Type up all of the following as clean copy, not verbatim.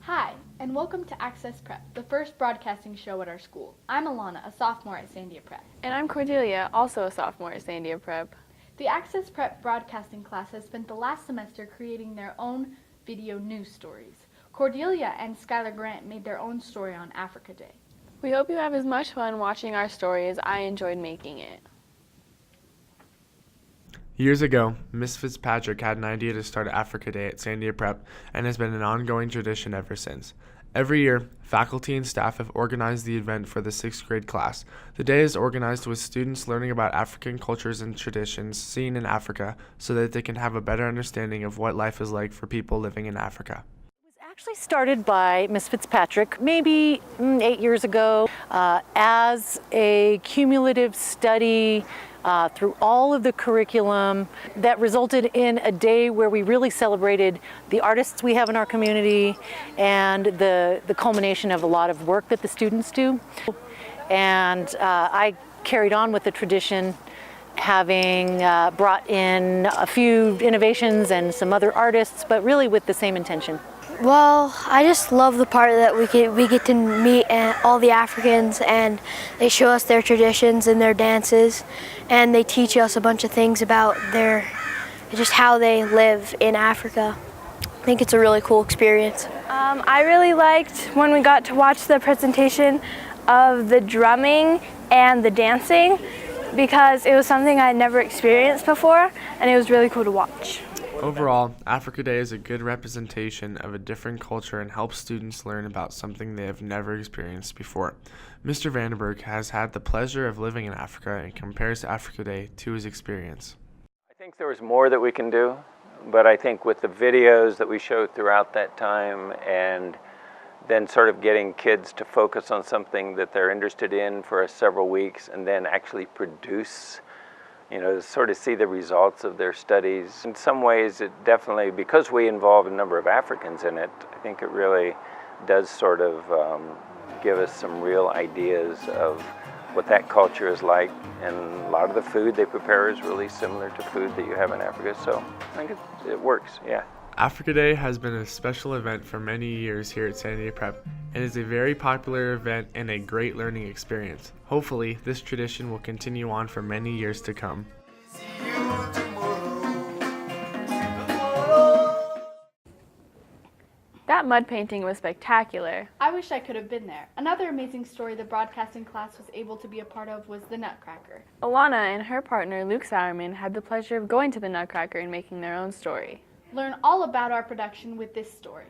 Hi, and welcome to Access Prep, the first broadcasting show at our school. I'm Alana, a sophomore at Sandia Prep. And I'm Cordelia, also a sophomore at Sandia Prep. The Access Prep broadcasting class has spent the last semester creating their own video news stories. Cordelia and Skylar Grant made their own story on Africa Day. We hope you have as much fun watching our story as I enjoyed making it. Years ago, Miss Fitzpatrick had an idea to start Africa Day at Sandia Prep and has been an ongoing tradition ever since. Every year, faculty and staff have organized the event for the 6th grade class. The day is organized with students learning about African cultures and traditions seen in Africa so that they can have a better understanding of what life is like for people living in Africa. It was actually started by Miss Fitzpatrick maybe 8 years ago as a cumulative study through all of the curriculum that resulted in a day where we really celebrated the artists we have in our community and the culmination of a lot of work that the students do. And I carried on with the tradition, having brought in a few innovations and some other artists, but really with the same intention. Well, I just love the part that we get to meet all the Africans, and they show us their traditions and their dances, and they teach us a bunch of things about just how they live in Africa. I think it's a really cool experience. I really liked when we got to watch the presentation of the drumming and the dancing because it was something I had never experienced before, and it was really cool to watch. Overall, Africa Day is a good representation of a different culture and helps students learn about something they have never experienced before. Mr. Vandenberg has had the pleasure of living in Africa and compares Africa Day to his experience. I think there was more that we can do, but I think with the videos that we showed throughout that time and then sort of getting kids to focus on something that they're interested in for several weeks and then actually produce, to sort of see the results of their studies. In some ways, it definitely, because we involve a number of Africans in it, I think it really does sort of give us some real ideas of what that culture is like. And a lot of the food they prepare is really similar to food that you have in Africa, so I think it works, yeah. Africa Day has been a special event for many years here at Sandia Prep and is a very popular event and a great learning experience. Hopefully, this tradition will continue on for many years to come. That mud painting was spectacular. I wish I could have been there. Another amazing story the broadcasting class was able to be a part of was the Nutcracker. Alana and her partner Luke Sauerman had the pleasure of going to the Nutcracker and making their own story. Learn all about our production with this story.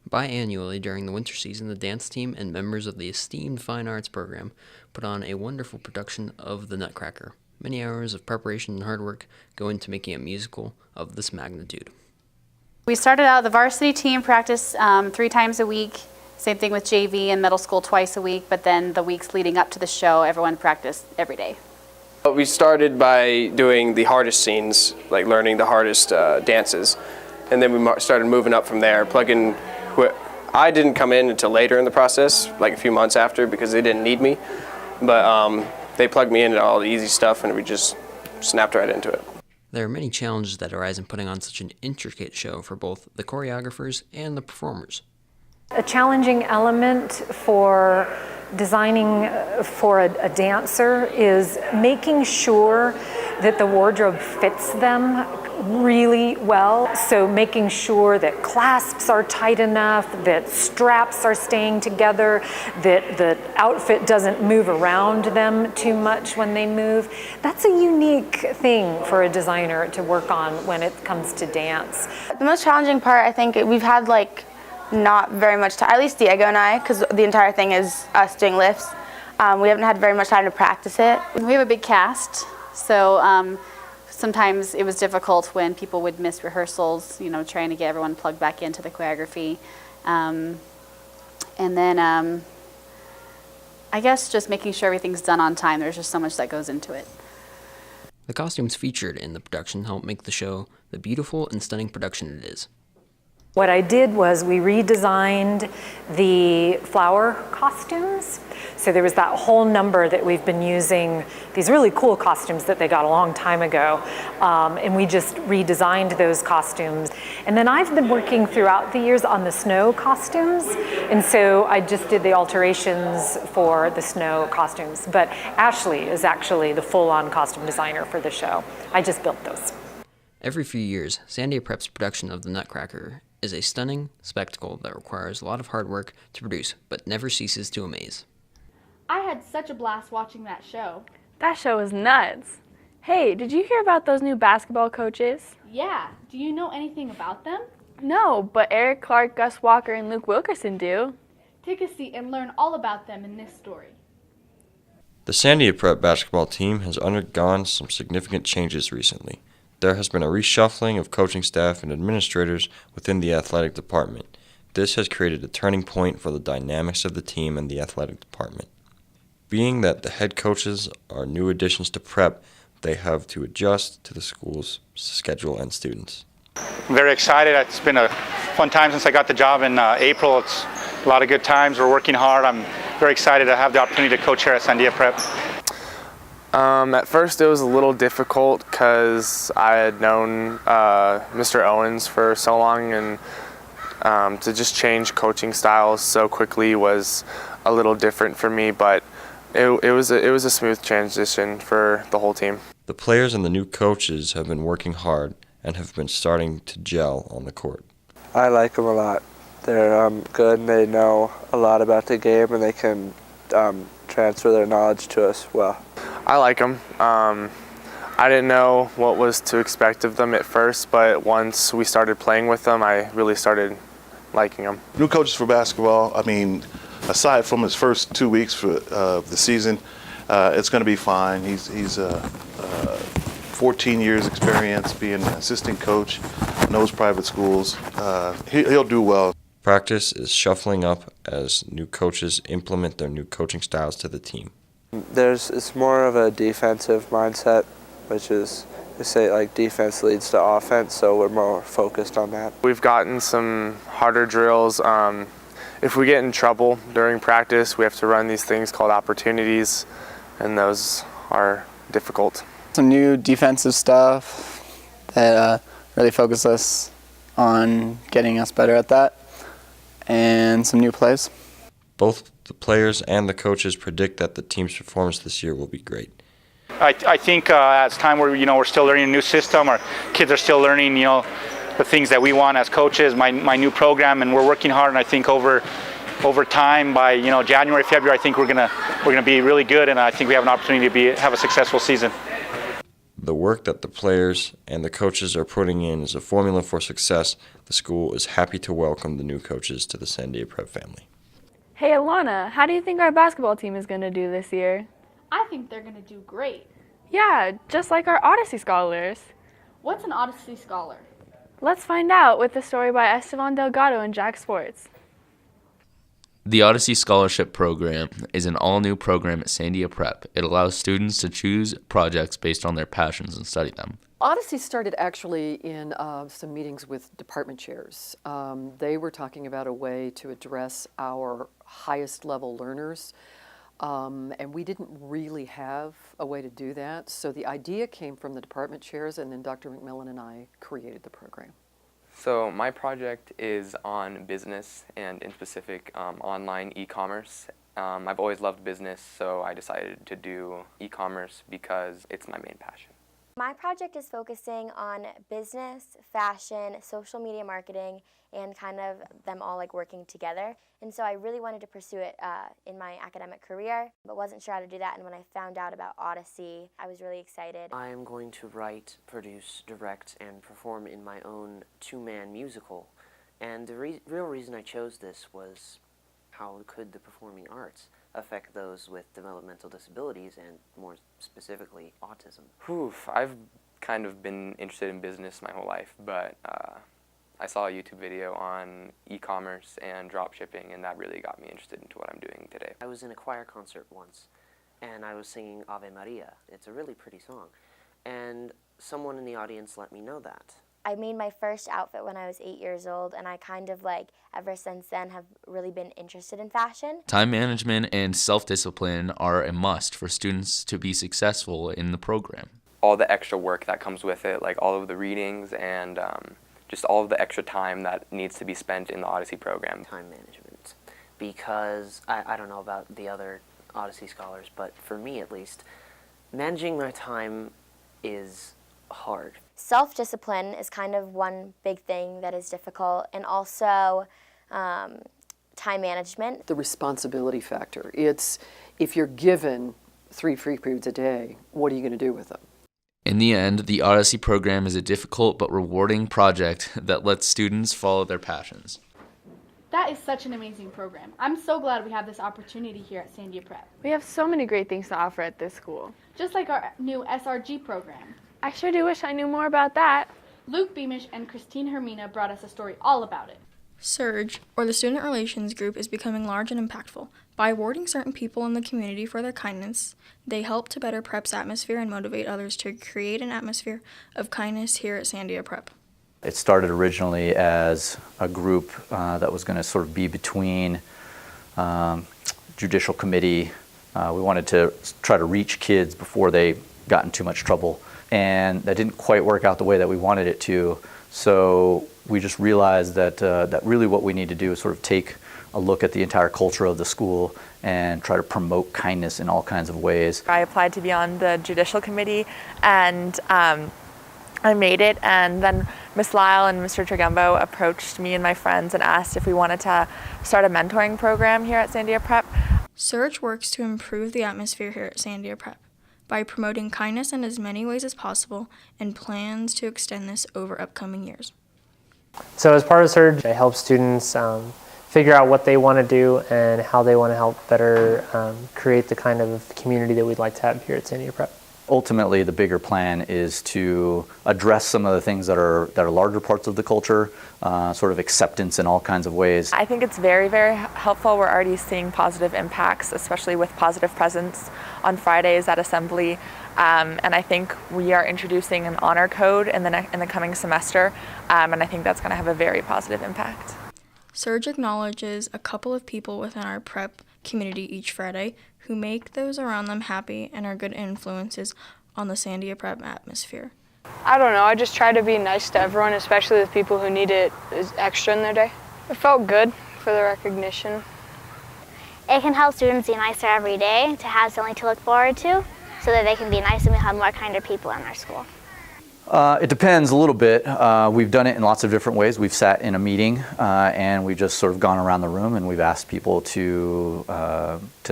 Biannually during the winter season, the dance team and members of the esteemed fine arts program put on a wonderful production of the Nutcracker. Many hours of preparation and hard work go into making a musical of this magnitude. We started out the varsity team practice 3 times a week. Same thing with JV and middle school twice a week, but then the weeks leading up to the show, everyone practiced every day. We started by doing the hardest scenes, like learning the hardest dances, and then we started moving up from there. I didn't come in until later in the process, like a few months after, because they didn't need me, but they plugged me into all the easy stuff and we just snapped right into it. There are many challenges that arise in putting on such an intricate show for both the choreographers and the performers. A challenging element for designing for a dancer is making sure that the wardrobe fits them really well. So making sure that clasps are tight enough, that straps are staying together, that the outfit doesn't move around them too much when they move. That's a unique thing for a designer to work on when it comes to dance. The most challenging part, I think, we've had not very much time, at least Diego and I, because the entire thing is us doing lifts. We haven't had very much time to practice it. We have a big cast, so sometimes it was difficult when people would miss rehearsals, trying to get everyone plugged back into the choreography. And then I guess just making sure everything's done on time. There's just so much that goes into it. The costumes featured in the production help make the show the beautiful and stunning production it is. What I did was we redesigned the flower costumes. So there was that whole number that we've been using, these really cool costumes that they got a long time ago, and we just redesigned those costumes. And then I've been working throughout the years on the snow costumes, and so I just did the alterations for the snow costumes. But Ashley is actually the full-on costume designer for the show. I just built those. Every few years, Sandia Prep's production of the Nutcracker is a stunning spectacle that requires a lot of hard work to produce, but never ceases to amaze. I had such a blast watching that show. That show was nuts. Hey, did you hear about those new basketball coaches? Yeah, do you know anything about them? No, but Eric Clark, Gus Walker, and Luke Wilkerson do. Take a seat and learn all about them in this story. The Sandia Prep basketball team has undergone some significant changes recently. There has been a reshuffling of coaching staff and administrators within the athletic department. This has created a turning point for the dynamics of the team and the athletic department. Being that the head coaches are new additions to prep, they have to adjust to the school's schedule and students. I'm very excited. It's been a fun time since I got the job in April. It's a lot of good times. We're working hard. I'm very excited to have the opportunity to coach here at Sandia Prep. At first it was a little difficult because I had known Mr. Owens for so long, and to just change coaching styles so quickly was a little different for me, but it was a smooth transition for the whole team. The players and the new coaches have been working hard and have been starting to gel on the court. I like them a lot. They're good and they know a lot about the game, and they can transfer their knowledge to us well. I like them. I didn't know what was to expect of them at first, but once we started playing with them, I really started liking them. New coaches for basketball, I mean, aside from his first 2 weeks for the season, it's going to be fine. He's 14 years experience being an assistant coach, knows private schools. He'll do well. Practice is shuffling up as new coaches implement their new coaching styles to the team. It's more of a defensive mindset, which is, they say, like, defense leads to offense, so we're more focused on that. We've gotten some harder drills. If we get in trouble during practice, we have to run these things called opportunities, and those are difficult. Some new defensive stuff that really focus us on getting us better at that, and some new plays. Both the players and the coaches predict that the team's performance this year will be great. I think it's time where we're still learning a new system. Our kids are still learning the things that we want as coaches. My new program, and we're working hard. And I think over time, by January, February, I think we're gonna be really good, and I think we have an opportunity to have a successful season. The work that the players and the coaches are putting in is a formula for success. The school is happy to welcome the new coaches to the Sandia Prep family. Hey, Alana, how do you think our basketball team is going to do this year? I think they're going to do great. Yeah, just like our Odyssey scholars. What's an Odyssey scholar? Let's find out with the story by Esteban Delgado and Jack Sports. The Odyssey Scholarship Program is an all-new program at Sandia Prep. It allows students to choose projects based on their passions and study them. Odyssey started actually in some meetings with department chairs. They were talking about a way to address our highest level learners, and we didn't really have a way to do that. So the idea came from the department chairs, and then Dr. McMillan and I created the program. So my project is on business, and in specific online e-commerce. I've always loved business, so I decided to do e-commerce because it's my main passion. My project is focusing on business, fashion, social media marketing, and kind of them all like working together. And so I really wanted to pursue it in my academic career, but wasn't sure how to do that. And when I found out about Odyssey, I was really excited. I am going to write, produce, direct, and perform in my own two-man musical. And the real reason I chose this was how could the performing arts affect those with developmental disabilities and more specifically autism. I've kind of been interested in business my whole life, but I saw a YouTube video on e-commerce and drop shipping, and that really got me interested into what I'm doing today. I was in a choir concert once, and I was singing Ave Maria. It's a really pretty song, and someone in the audience let me know that. I made my first outfit when I was 8 years old, and I kind of like ever since then have really been interested in fashion. Time management and self-discipline are a must for students to be successful in the program. All the extra work that comes with it, like all of the readings and just all of the extra time that needs to be spent in the Odyssey program. Time management, because I don't know about the other Odyssey scholars, but for me at least, managing my time is hard. Self-discipline is kind of one big thing that is difficult, and also time management. The responsibility factor. It's if you're given 3 free periods a day, what are you going to do with them? In the end, the Odyssey program is a difficult but rewarding project that lets students follow their passions. That is such an amazing program. I'm so glad we have this opportunity here at Sandia Prep. We have so many great things to offer at this school. Just like our new SRG program. I sure do wish I knew more about that. Luke Beamish and Christine Hermina brought us a story all about it. SURGE, or the Student Relations Group, is becoming large and impactful. By awarding certain people in the community for their kindness, they help to better Prep's atmosphere and motivate others to create an atmosphere of kindness here at Sandia Prep. It started originally as a group that was going to sort of be between judicial committee. We wanted to try to reach kids before they got in too much trouble, and that didn't quite work out the way that we wanted it to. So we just realized that that really what we need to do is sort of take a look at the entire culture of the school and try to promote kindness in all kinds of ways. I applied to be on the judicial committee, and I made it, and then Ms. Lyle and Mr. Trigumbo approached me and my friends and asked if we wanted to start a mentoring program here at Sandia Prep. SURGE works to improve the atmosphere here at Sandia Prep by promoting kindness in as many ways as possible, and plans to extend this over upcoming years. So as part of SURGE, I help students figure out what they want to do and how they want to help better create the kind of community that we'd like to have here at Sandia Prep. Ultimately, the bigger plan is to address some of the things that are larger parts of the culture, sort of acceptance in all kinds of ways. I think it's very, very helpful. We're already seeing positive impacts, especially with positive presence on Fridays at assembly. And I think we are introducing an honor code in the coming semester, and I think that's going to have a very positive impact. SURGE acknowledges a couple of people within our prep community each Friday who make those around them happy and are good influences on the Sandia Prep atmosphere. I don't know, I just try to be nice to everyone, especially the people who need it extra in their day. It felt good for the recognition. It can help students be nicer every day, to have something to look forward to, so that they can be nice and we have more kinder people in our school. It depends a little bit. We've done it in lots of different ways. We've sat in a meeting and we've just sort of gone around the room and we've asked people to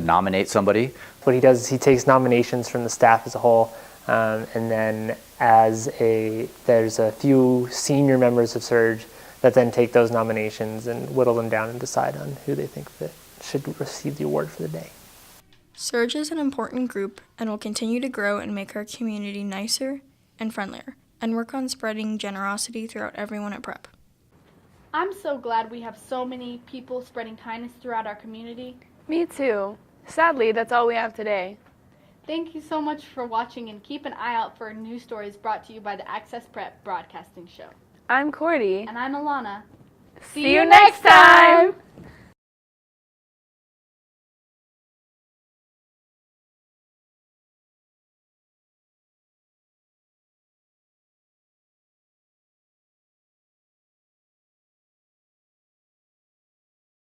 nominate somebody. What he does is he takes nominations from the staff as a whole, and then there's a few senior members of SURGE that then take those nominations and whittle them down and decide on who they think that should receive the award for the day. SURGE is an important group and will continue to grow and make our community nicer and friendlier, and work on spreading generosity throughout everyone at Prep. I'm so glad we have so many people spreading kindness throughout our community. Me too. Sadly, that's all we have today. Thank you so much for watching, and keep an eye out for news stories brought to you by the Access Prep Broadcasting Show. I'm Cordy. And I'm Alana. See you next time!